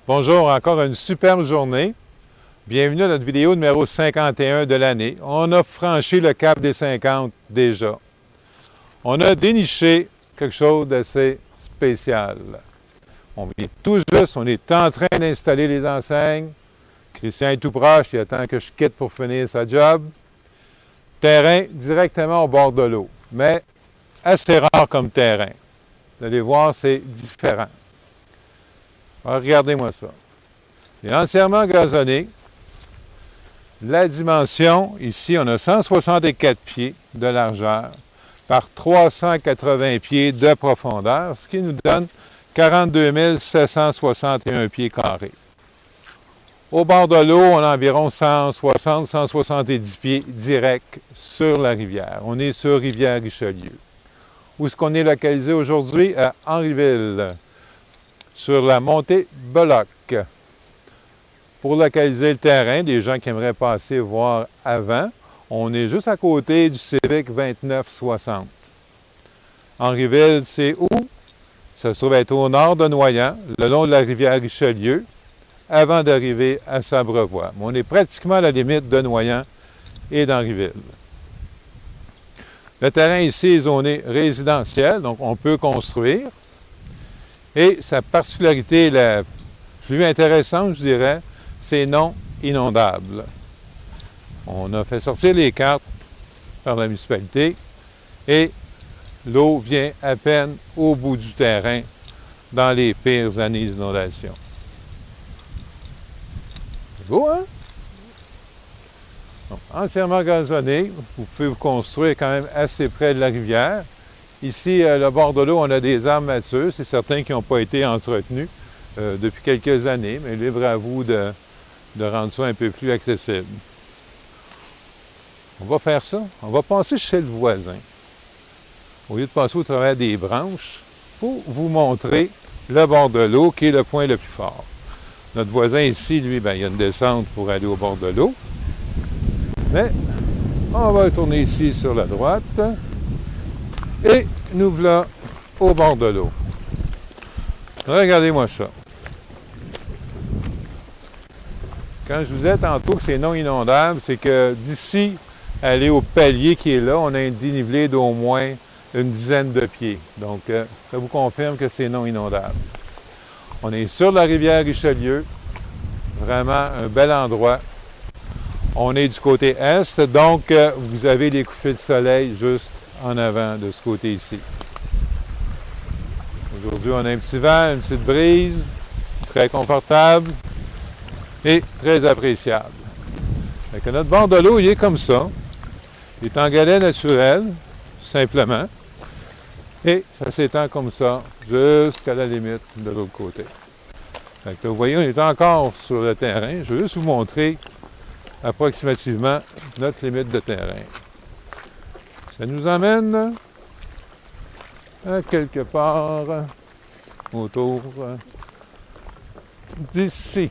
Bonjour, encore une superbe journée. Bienvenue à notre vidéo numéro 51 de l'année. On a franchi le cap des 50 déjà. On a déniché quelque chose d'assez spécial. On vient tout juste, on est en train d'installer les enseignes. Christian est tout proche, il attend que je quitte pour finir sa job. Terrain directement au bord de l'eau, mais assez rare comme terrain. Vous allez voir, c'est différent. Alors, regardez-moi ça. C'est entièrement gazonné. La dimension, ici, on a 164 pieds de largeur par 380 pieds de profondeur, ce qui nous donne 42 761 pieds carrés. Au bord de l'eau, on a environ 160-170 pieds directs sur la rivière. On est sur Rivière-Richelieu. Où est-ce qu'on est localisé aujourd'hui? À Henryville, sur la montée Beloc. Pour localiser le terrain, des gens qui aimeraient passer voir avant, on est juste à côté du Civic 2960. Henryville, c'est où? Ça se trouve être au nord de Noyant, le long de la rivière Richelieu, avant d'arriver à Sabrevois. Mais on est pratiquement à la limite de Noyant et d'Henryville. Le terrain ici est zoné résidentiel, donc on peut construire. Et sa particularité la plus intéressante, je dirais, c'est non inondable. On a fait sortir les cartes par la municipalité et l'eau vient à peine au bout du terrain dans les pires années d'inondation. C'est beau, hein? Donc, entièrement gazonné, vous pouvez vous construire quand même assez près de la rivière. Ici, le bord de l'eau, on a des arbres matures. C'est certains qui n'ont pas été entretenus depuis quelques années, mais libre à vous de rendre ça un peu plus accessible. On va faire ça. On va passer chez le voisin. Au lieu de passer au travers des branches, pour vous montrer le bord de l'eau qui est le point le plus fort. Notre voisin ici, lui, bien, il y a une descente pour aller au bord de l'eau. Mais on va tourner ici sur la droite. Et nous voilà au bord de l'eau. Regardez-moi ça. Quand je vous disais tantôt que c'est non inondable, c'est que d'ici à aller au palier qui est là, on a un dénivelé d'au moins une dizaine de pieds. Donc, ça vous confirme que c'est non inondable. On est sur la rivière Richelieu. Vraiment un bel endroit. On est du côté est, donc vous avez les couchers de soleil juste en avant de ce côté ici. Aujourd'hui, on a un petit vent, une petite brise, très confortable et très appréciable. Fait que notre bord de l'eau, il est comme ça. Il est en galets naturel, simplement. Et ça s'étend comme ça, jusqu'à la limite de l'autre côté. Fait que vous voyez, on est encore sur le terrain. Je vais juste vous montrer approximativement notre limite de terrain. Ça nous emmène à quelque part autour d'ici.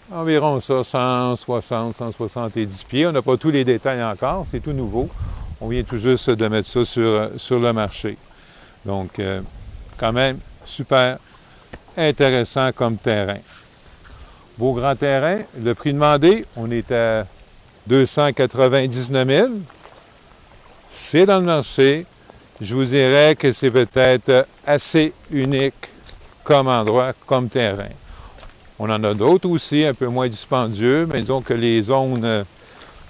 Environ ça, 160, 170 pieds. On n'a pas tous les détails encore, c'est tout nouveau. On vient tout juste de mettre ça sur le marché. Donc, quand même, super intéressant comme terrain. Beau grand terrain. Le prix demandé, on est à 299 000. C'est dans le marché. Je vous dirais que c'est peut-être assez unique comme endroit, comme terrain. On en a d'autres aussi, un peu moins dispendieux, mais disons que les zones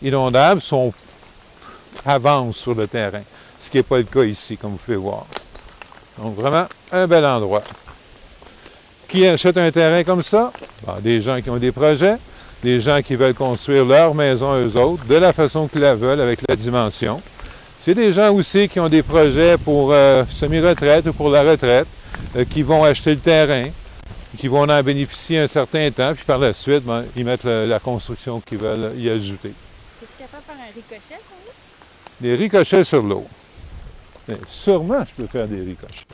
inondables avancent sur le terrain, ce qui n'est pas le cas ici, comme vous pouvez voir. Donc vraiment, un bel endroit. Qui achète un terrain comme ça? Bon, des gens qui ont des projets, des gens qui veulent construire leur maison eux autres, de la façon qu'ils la veulent, avec la dimension. C'est des gens aussi qui ont des projets pour semi-retraite ou pour la retraite, qui vont acheter le terrain, qui vont en bénéficier un certain temps, puis par la suite, ben, ils mettent la construction qu'ils veulent y ajouter. Es-tu capable de faire un ricochet sur l'eau? Des ricochets sur l'eau. Sûrement, je peux faire des ricochets.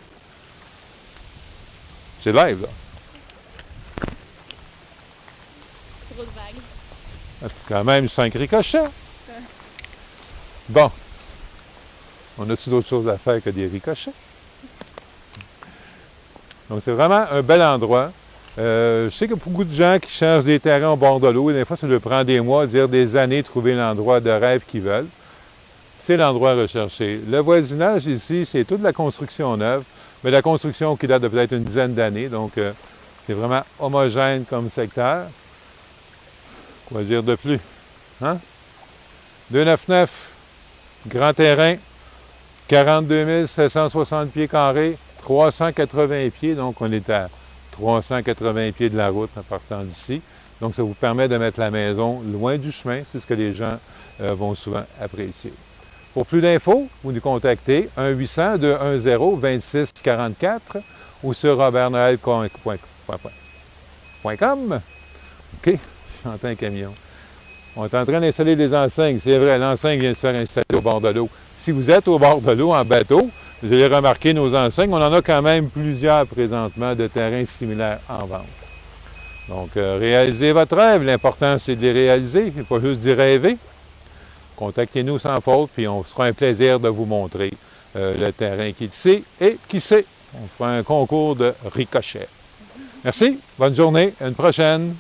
C'est live, là. Trop de vagues. Quand même 5 ricochets. Bon. On a-tu d'autres choses à faire que des ricochets? Donc, c'est vraiment un bel endroit. Je sais qu'il y a beaucoup de gens qui cherchent des terrains au bord de l'eau. Et des fois, ça leur prend des mois, dire des années, trouver l'endroit de rêve qu'ils veulent. C'est l'endroit recherché. Le voisinage ici, c'est toute la construction neuve, mais la construction qui date de peut-être une dizaine d'années. Donc, c'est vraiment homogène comme secteur. Quoi dire de plus? Hein? 299, grand terrain, 42 760 pieds carrés, 380 pieds. Donc, on est à 380 pieds de la route en partant d'ici. Donc, ça vous permet de mettre la maison loin du chemin. C'est ce que les gens vont souvent apprécier. Pour plus d'infos, vous nous contactez 1-800-210-2644 ou sur robertnoel.com. OK? J'entends un camion. On est en train d'installer des enseignes. C'est vrai, l'enseigne vient de se faire installer au bord de l'eau. Si vous êtes au bord de l'eau en bateau, vous allez remarquer nos enseignes. On en a quand même plusieurs présentement de terrains similaires en vente. Donc, réalisez votre rêve. L'important, c'est de les réaliser, et pas juste d'y rêver. Contactez-nous sans faute, puis on se fera un plaisir de vous montrer le terrain qui sait et qui sait. On fera un concours de ricochet. Merci, bonne journée, à une prochaine.